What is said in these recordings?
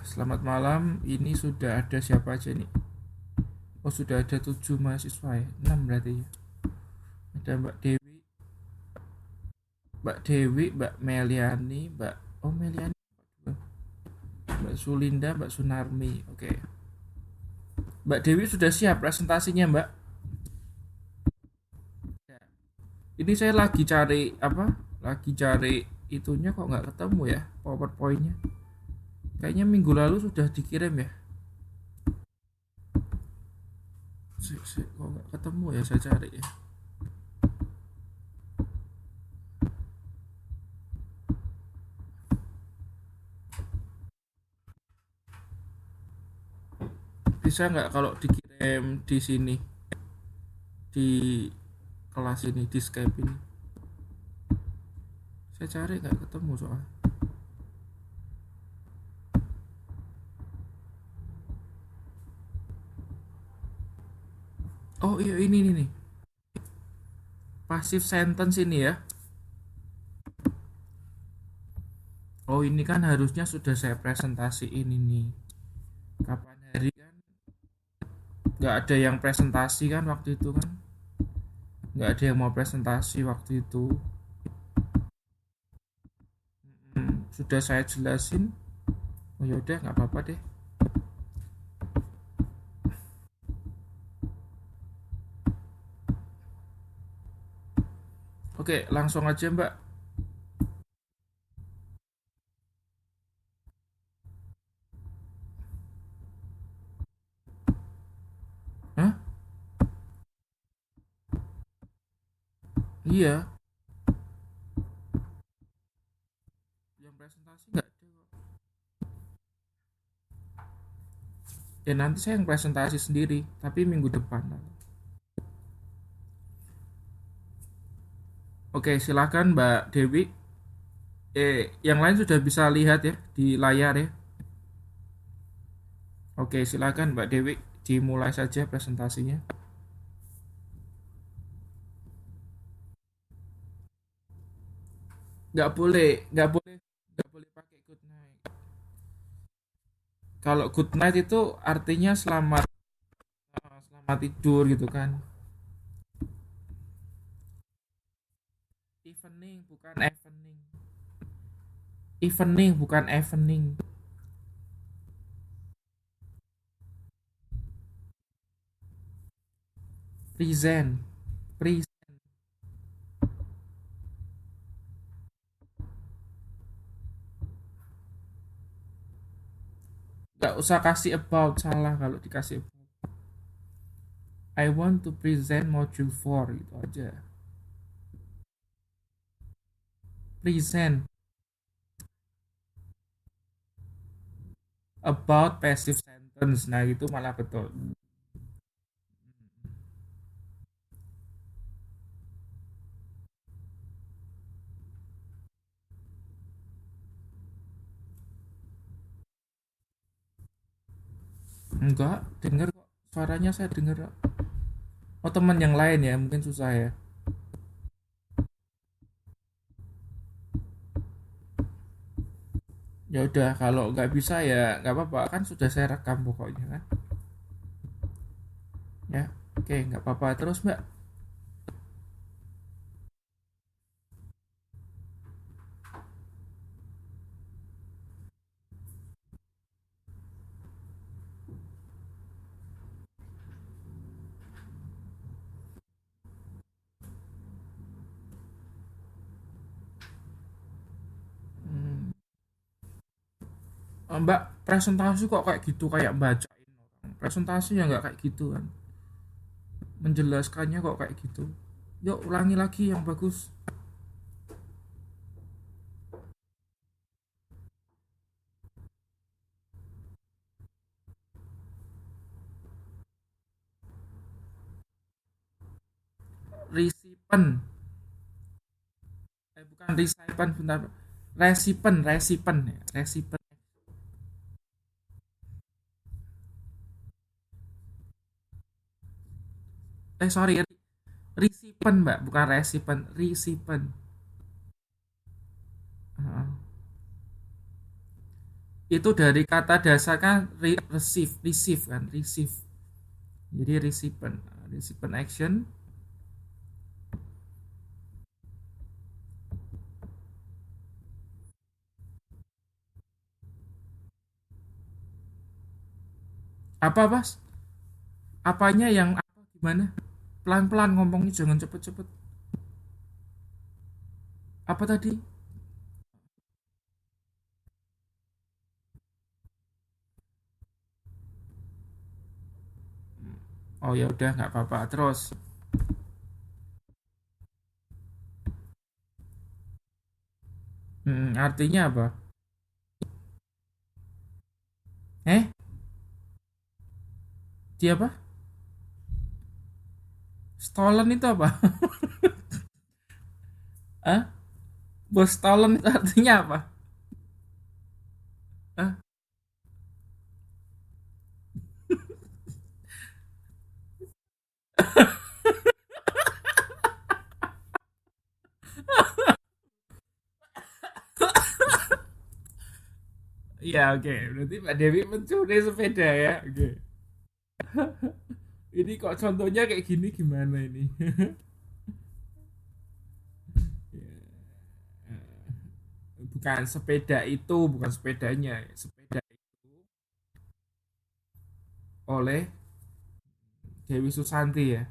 Selamat malam. Ini sudah ada siapa aja nih? Oh, sudah ada 7 mahasiswa ya. 6 berarti ya. Ada Mbak Dewi, Mbak Meliani, Oh Meliani, Mbak Sulinda, Mbak Sunarmi. Oke. Mbak Dewi sudah siap presentasinya, Mbak? Ya. Ini saya lagi cari apa? Lagi cari itunya kok nggak ketemu ya, PowerPoint-nya. Kayaknya minggu lalu sudah dikirim ya. Kok nggak ketemu ya, saya cari ya. Bisa nggak kalau dikirim di sini, di kelas ini, di Skype ini? Saya cari nggak ketemu soal. Oh iya, ini nih. Passive sentence ini ya. Oh, ini kan harusnya sudah saya presentasiin ini. Kapan hari kan nggak ada yang presentasi kan waktu itu kan. Nggak ada yang mau presentasi waktu itu. Sudah saya jelasin. Oh yaudah, nggak apa-apa deh. Oke, langsung aja Mbak. Hah? Iya, yang presentasi nggak ada kok. Ya nanti saya yang presentasi sendiri, tapi minggu depan. Oke, silakan Mbak Dewi. Yang lain sudah bisa lihat ya di layar ya. Oke, silakan Mbak Dewi, dimulai saja presentasinya. Nggak boleh pakai good night. Kalau good night itu artinya selamat tidur gitu kan. Evening bukan evening. Evening bukan evening. Present. Present. Nggak usah kasih about, salah kalau dikasih about. I want to present module 4 gitu aja. Present about passive sentence. Nah, itu malah betul. Enggak, dengar kok. Suaranya saya dengar. Oh, teman yang lain ya, mungkin susah ya. Ya udah, kalau nggak bisa ya nggak apa-apa, kan sudah saya rekam pokoknya kan. Ya, oke, nggak apa-apa. Terus Mbak. Hmm, Mbak, presentasi kok kayak gitu, kayak bacain orang. Presentasinya nggak kayak gitu kan. Menjelaskannya kok kayak gitu. Yuk ulangi lagi yang bagus. Resipen. Bukan resipen, bentar. Resipen ya. Resipen. Sorry, resipen Mbak, bukan resipen, resipen. Heeh. Itu dari kata dasar kan receive, receive kan, receive. Jadi recipient, recipient action. Apa Mas? Apanya yang apa gimana? Pelan-pelan ngomongnya jangan cepet-cepet. Apa tadi? Oh ya udah nggak apa-apa. Terus, artinya apa? Eh, dia apa? Stolen itu apa? Hah? Bos stolen itu artinya apa? Hah? Iya oke. Berarti Pak Dewi mencuri sepeda ya. Oke. Ini kok contohnya kayak gini gimana ini? Bukan sepeda itu, bukan sepedanya. Sepeda itu oleh Dewi Susanti ya.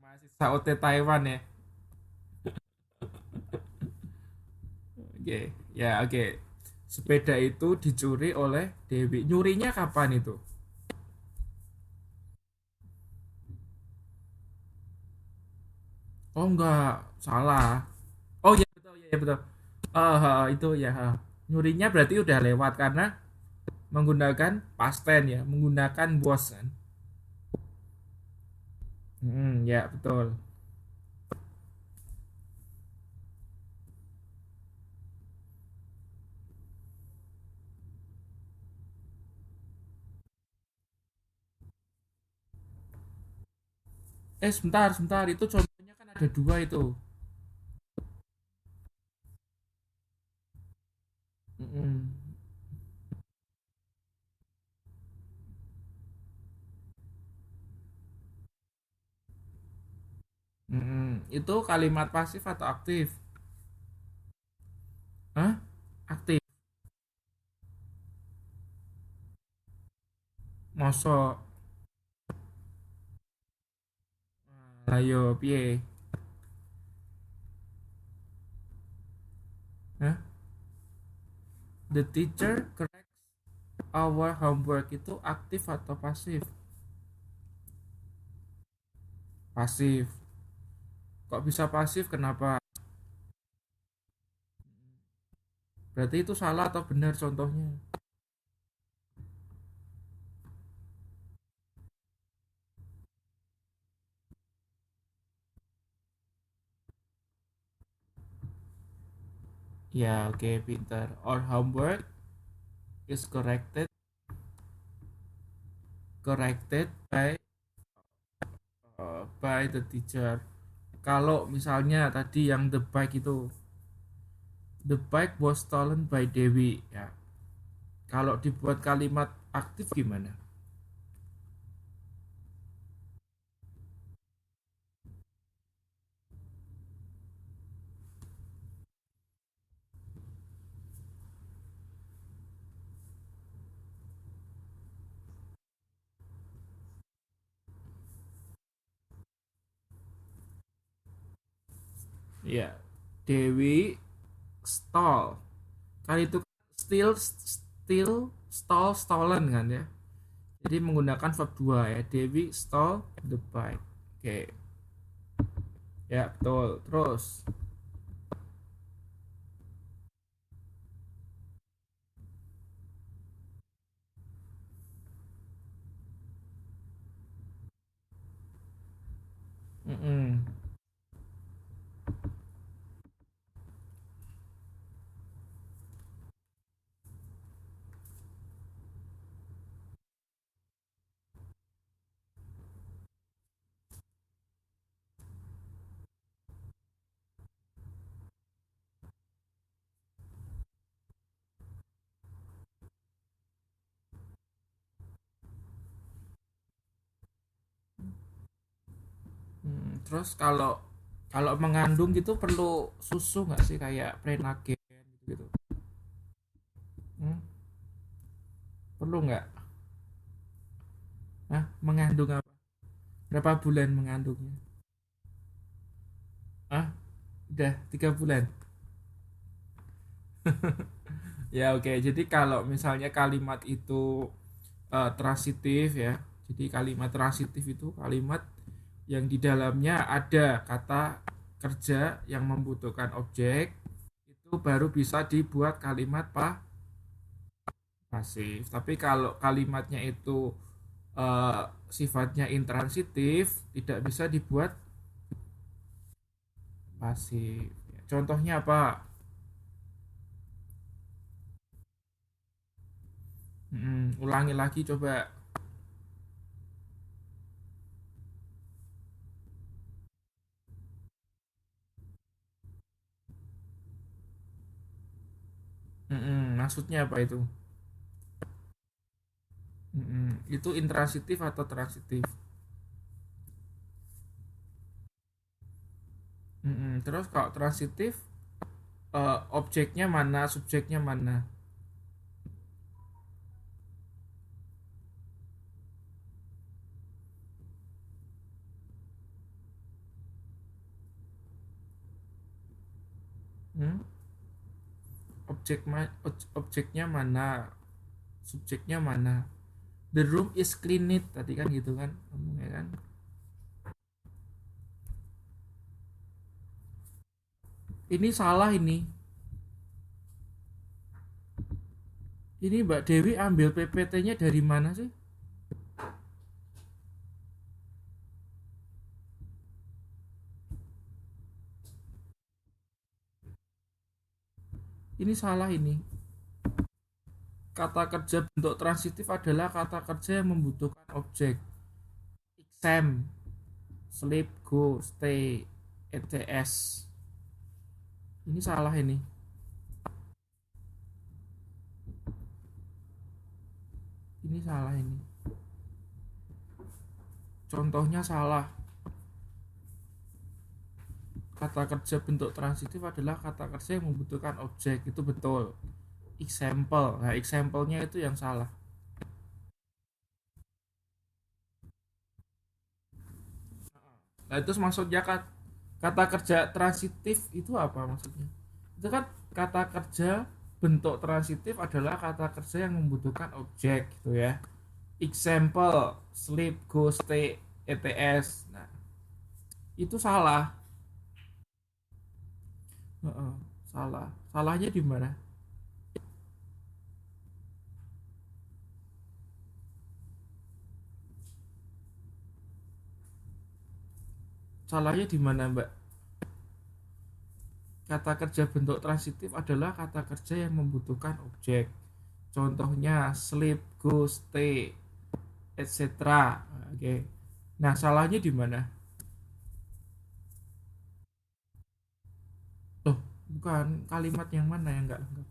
Mahasiswa OT Taiwan ya. Oke, ya oke. Sepeda itu dicuri oleh Dewi. Nyurinya kapan itu? Oh enggak, salah. Oh iya betul, iya iya, betul. Itu ya. Nyurinya berarti udah lewat karena menggunakan past tense ya, menggunakan was kan. Ya betul. Sebentar, sebentar. Itu contohnya kan ada dua itu. Mm-mm. Itu kalimat pasif atau aktif? Hah? Aktif. Mosok. Ayo, piye? Hah? The teacher corrects our homework itu aktif atau pasif? Pasif. Kok bisa pasif? Kenapa? Berarti itu salah atau benar contohnya? Ya, oke, pintar. Our homework is corrected by the teacher. Kalau misalnya tadi yang the bike itu, the bike was stolen by Dewi. Ya, kalau dibuat kalimat aktif gimana? Ya, Dewi stole. Kan itu stall, stolen kan ya. Jadi menggunakan verb 2 ya. Dewi stole the bike. Oke, ya betul. Terus, mm-mm. Terus kalau kalau mengandung gitu perlu susu nggak sih kayak prenagen gitu? Hmm? Perlu nggak? Hah? Mengandung apa? Berapa bulan mengandungnya? Ah, udah 3 bulan. Ya oke. Jadi kalau misalnya kalimat itu transitif ya. Jadi kalimat transitif itu kalimat yang di dalamnya ada kata kerja yang membutuhkan objek, itu baru bisa dibuat kalimat pasif. Tapi kalau kalimatnya itu eh, sifatnya intransitif, tidak bisa dibuat pasif. Contohnya apa? Ulangi lagi coba. Maksudnya apa itu? Itu intransitif atau transitif? Terus kalau transitif, objeknya mana, subjeknya mana? Hmm? Objeknya mana, subjeknya mana? The room is cleaned tadi kan gitu kan ngomongnya kan. Ini salah ini Mbak Dewi ambil PPT-nya dari mana sih? Ini salah ini. Kata kerja bentuk transitif adalah kata kerja yang membutuhkan objek. Exam, sleep, go, stay, ETS. Ini salah ini. Ini salah ini. Contohnya salah. Kata kerja bentuk transitif adalah kata kerja yang membutuhkan objek. Itu betul. Example. Nah, example-nya itu yang salah. Nah, itu maksudnya kata kerja transitif itu apa maksudnya? Itu kan kata kerja bentuk transitif adalah kata kerja yang membutuhkan objek gitu ya. Example, sleep, go, stay, ETS. Nah, itu salah. Heeh, salah. Salahnya di mana? Salahnya di mana, Mbak? Kata kerja bentuk transitif adalah kata kerja yang membutuhkan objek. Contohnya sleep, go, stay, etc. Oke. Nah, salahnya di mana? Loh, bukan kalimat yang mana yang enggak lengkap.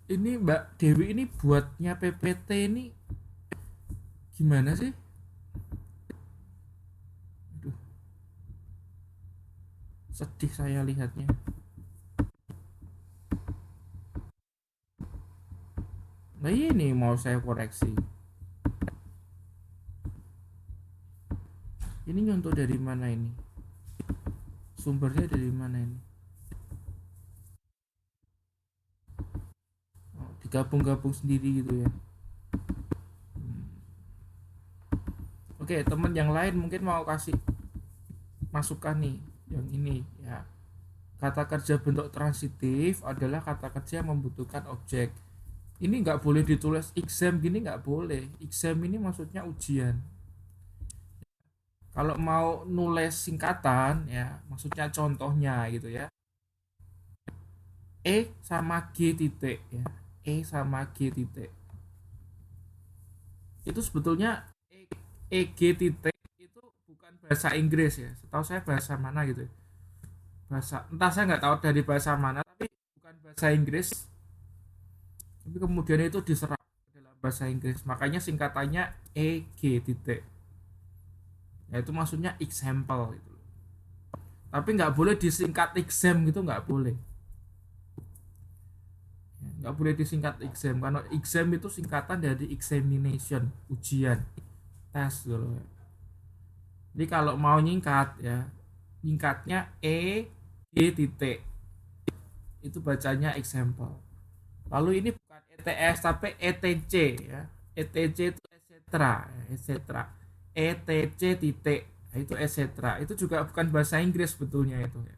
Ini Mbak Dewi ini buatnya PPT ini gimana sih? Aduh, sedih saya lihatnya. Nah ini mau saya koreksi. Ini nyontoh dari mana ini? Sumbernya dari mana ini? Oh, digabung-gabung sendiri gitu ya. Oke, teman yang lain mungkin mau kasih masukan nih. Yang ini ya. Kata kerja bentuk transitif adalah kata kerja yang membutuhkan objek. Ini nggak boleh ditulis exam gini, nggak boleh. Exam ini maksudnya ujian. Kalau mau nulis singkatan ya, maksudnya contohnya gitu ya. E sama G titik ya. E sama G titik. Itu sebetulnya EG titik itu bukan bahasa Inggris ya. Setahu saya bahasa mana gitu. Bahasa entah saya nggak tahu dari bahasa mana tapi bukan bahasa Inggris. tapi kemudian itu diserap ke dalam bahasa Inggris, makanya singkatannya EG titik, yaitu maksudnya example gitu. Tapi nggak boleh disingkat exam gitu, nggak boleh. Nggak boleh disingkat exam, karena exam itu singkatan dari examination, ujian, tes gitu. Jadi kalau mau nyingkat ya, nyingkatnya EG titik, itu bacanya example. Lalu ini bukan ETS tapi ETC ya. ETC itu etc. ETC titik. Nah, itu etc. Itu juga bukan bahasa Inggris sebetulnya itu ya.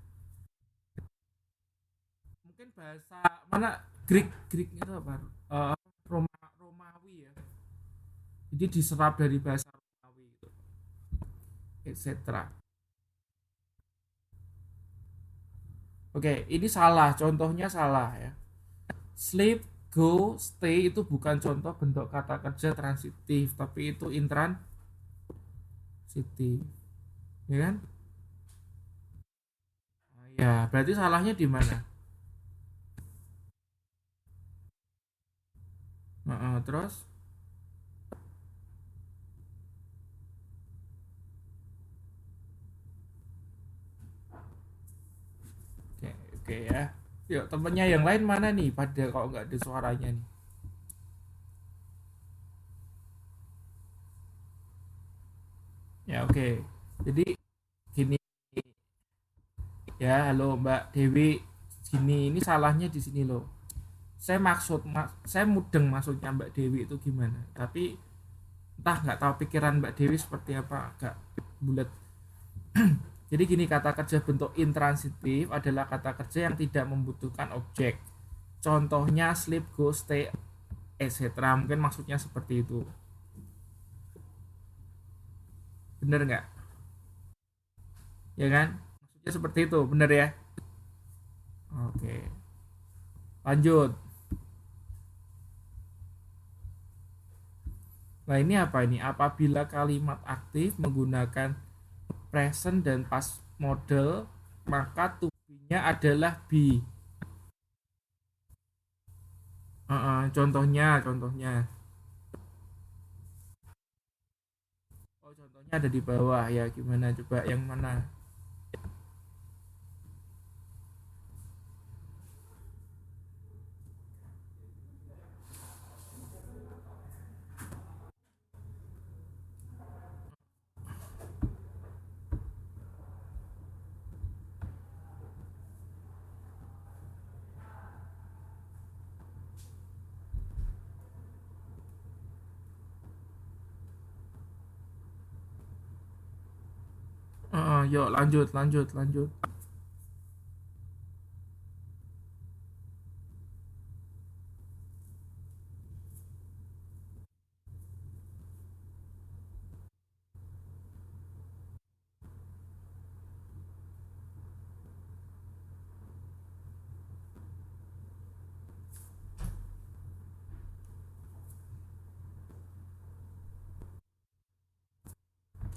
Mungkin bahasa mana, Greek itu apa? Romawi ya. Jadi diserap dari bahasa Romawi itu, etc. Oke, ini salah, contohnya salah ya. Sleep, go, stay itu bukan contoh bentuk kata kerja transitif, tapi itu intransitif, ya kan? Ya, berarti salahnya di mana? Terus, oke, oke ya. Yuk, temennya yang lain mana nih? Pada kok nggak ada suaranya nih. Ya, oke. Jadi gini ya, halo Mbak Dewi. Gini, ini salahnya di sini loh. Saya mudeng maksudnya Mbak Dewi itu gimana. Tapi entah, nggak tahu pikiran Mbak Dewi seperti apa, agak bulat. Jadi gini, kata kerja bentuk intransitif adalah kata kerja yang tidak membutuhkan objek. Contohnya sleep, go, stay, etc. Mungkin maksudnya seperti itu. Bener nggak? Ya kan? Maksudnya seperti itu, bener ya? Oke, lanjut. Nah ini apa ini? Apabila kalimat aktif menggunakan present dan past model, maka to be-nya adalah be. Contohnya. Oh, contohnya ada di bawah ya. Gimana coba yang mana? Yuk lanjut.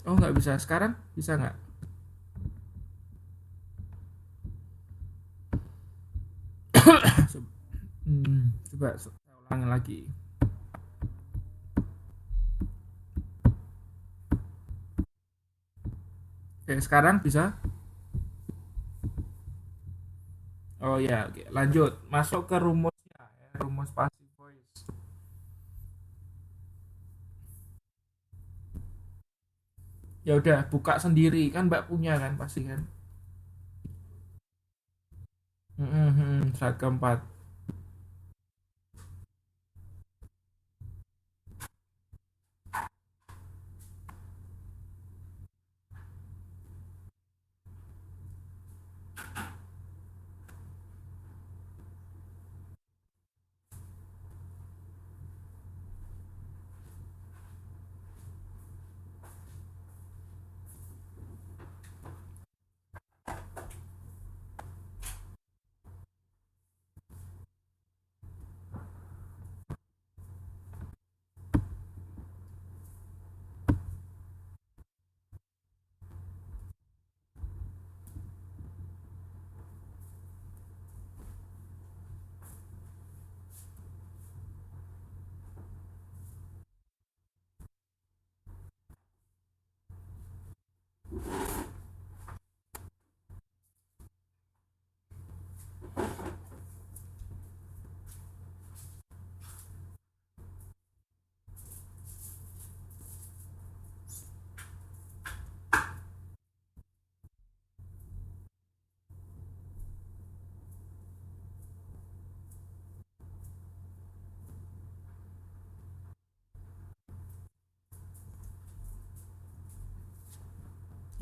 Oh, nggak bisa sekarang? Bisa nggak? Coba saya ulangi lagi. Oke, sekarang bisa? Oh ya, oke. Lanjut. Masuk ke rumusnya ya, rumus passive voice. Ya udah, buka sendiri kan Mbak punya kan pasti kan. Slide keempat.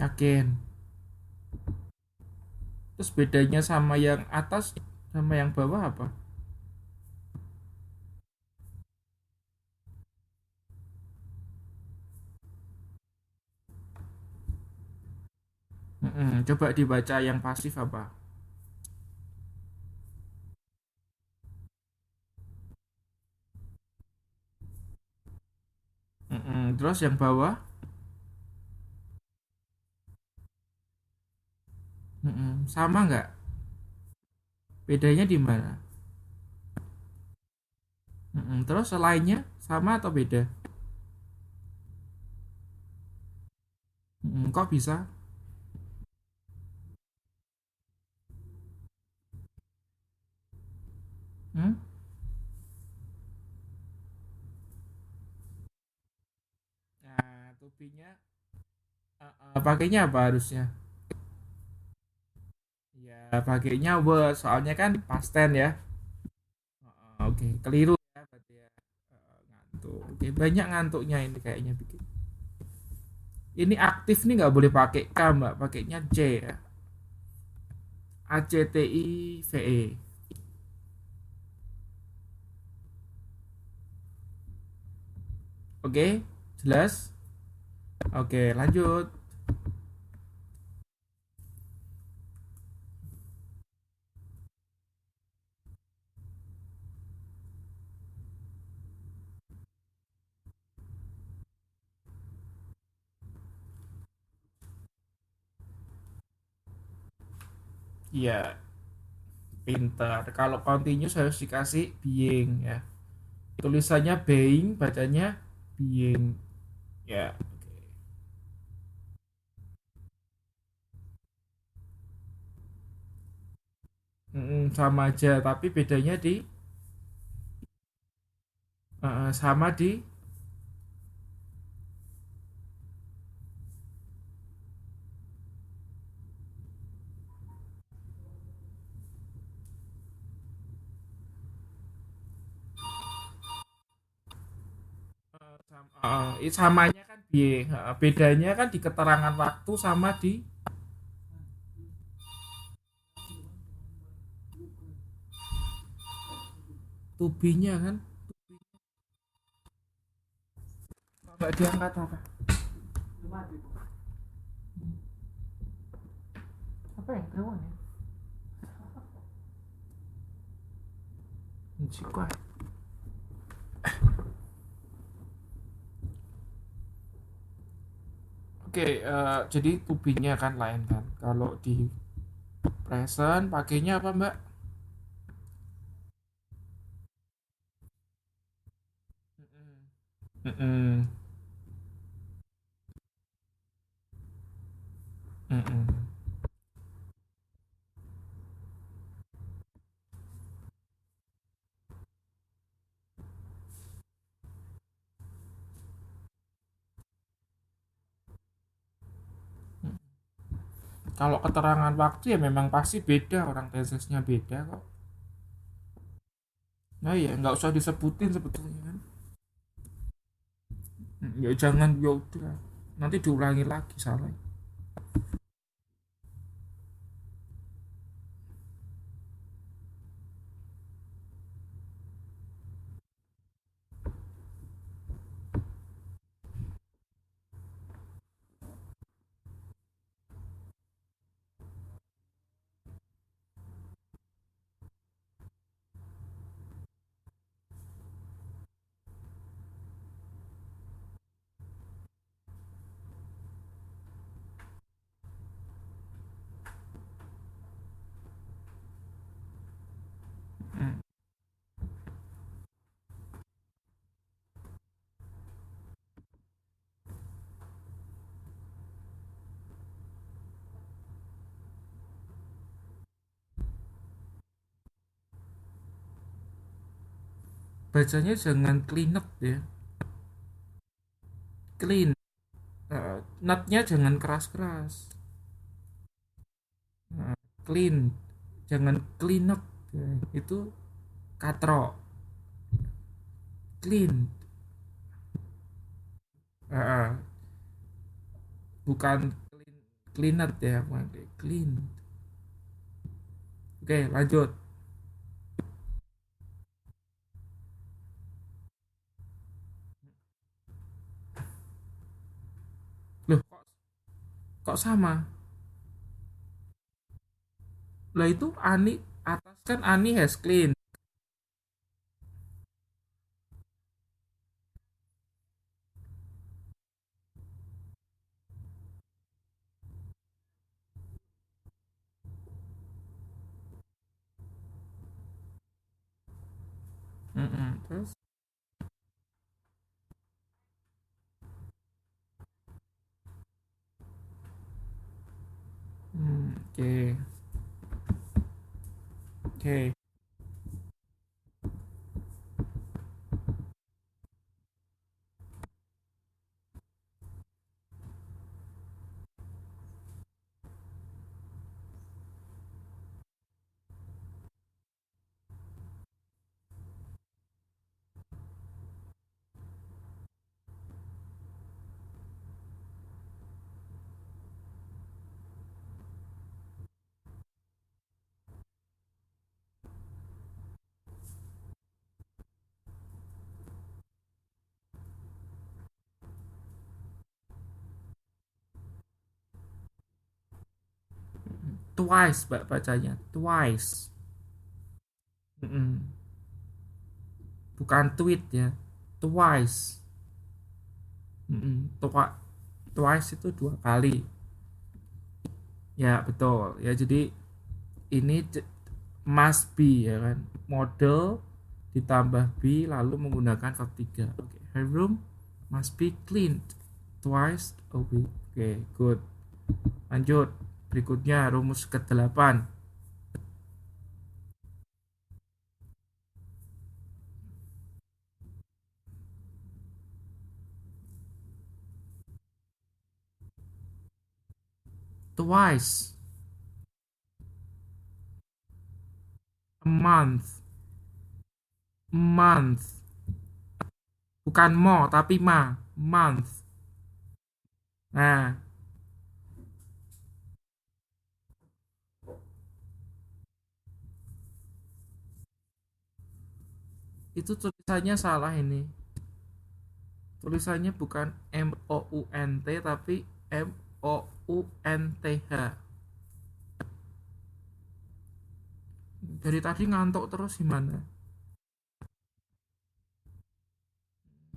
Yakin. Terus bedanya sama yang atas sama yang bawah apa? Coba dibaca yang pasif apa? Terus yang bawah? Sama nggak? Bedanya di mana? Terus selainnya sama atau beda? Kok bisa? Hmm? Nah, tubinya pakainya apa harusnya? Ya, pakainya word, soalnya kan pasten ya. Oke, keliru ya berarti ya. Ngantuk. Oke, banyak ngantuknya ini kayaknya bikin. Ini aktif nih nggak boleh pakai K mbak, pakainya C ya. ACTIVE. Oke, jelas? Oke, lanjut. Iya, pintar. Kalau continuous harus dikasih being ya. Tulisannya being, bacanya being. Ya, oke. Sama aja, tapi bedanya di sama di samanya kan being. Bedanya kan di keterangan waktu sama di tubinya kan. Nggak diangkat apa? Apa yang keluar ya? Cikuan. Oke, jadi tubinya kan lain kan. Kalau di present pakainya apa mbak? Mm-mm. Mm-mm. Kalau keterangan waktu ya memang pasti beda, orang tesisnya beda kok. Nah ya nggak usah disebutin sebetulnya kan. Ya jangan, ya udah. Nanti diulangi lagi salah. Bacanya jangan clean up ya. Clean. Nutnya jangan keras-keras. Clean. Jangan clean up. Ya, itu katro. Clean. Uh, bukan clean. Cleanet ya, bukan clean. Oke, lanjut. Loh, kok sama? Lah itu Ani atas kan Ani has clean. Terus oke. Oke. Twice, Mbak bacanya. Twice. Mm-mm. Bukan tweet ya. Twice. Twice itu dua kali. Ya, betul. Ya, jadi ini must be ya kan. Model ditambah be lalu menggunakan verb 3. Oke. Her room must be cleaned twice a week. Oke, good. Lanjut. Berikutnya rumus ke-8. Twice a month. Month. Bukan mo tapi ma. Month. Nah, itu tulisannya salah ini. Tulisannya bukan MOUNT tapi MOUNTH. Dari tadi ngantuk terus gimana?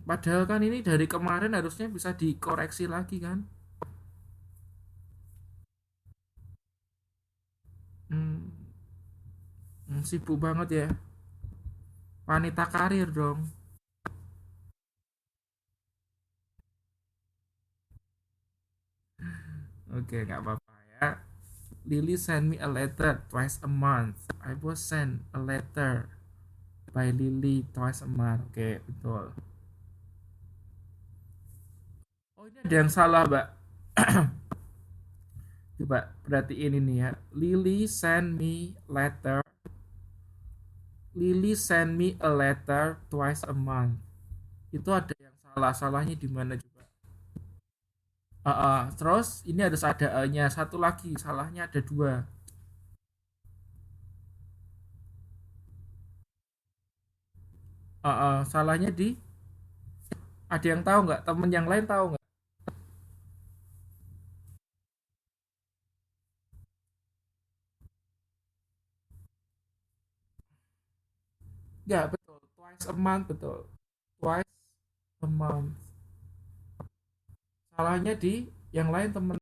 Padahal kan ini dari kemarin harusnya bisa dikoreksi lagi kan? Hmm, sibuk banget ya. Wanita karir dong. Oke, nggak apa-apa ya. Lily send me a letter twice a month. I was sent a letter by Lily twice a month. Oke, betul. Oh, ini ada yang salah, Mbak. Coba perhatiin ini ya. Lily send me a letter twice a month. Itu ada yang salah. Salahnya di mana coba? Terus ini ada nya satu lagi. Salahnya ada dua. Salahnya di ada yang tahu nggak? Temen yang lain tahu nggak? Ya betul. Twice a month betul. Twice a month. Salahnya di yang lain temen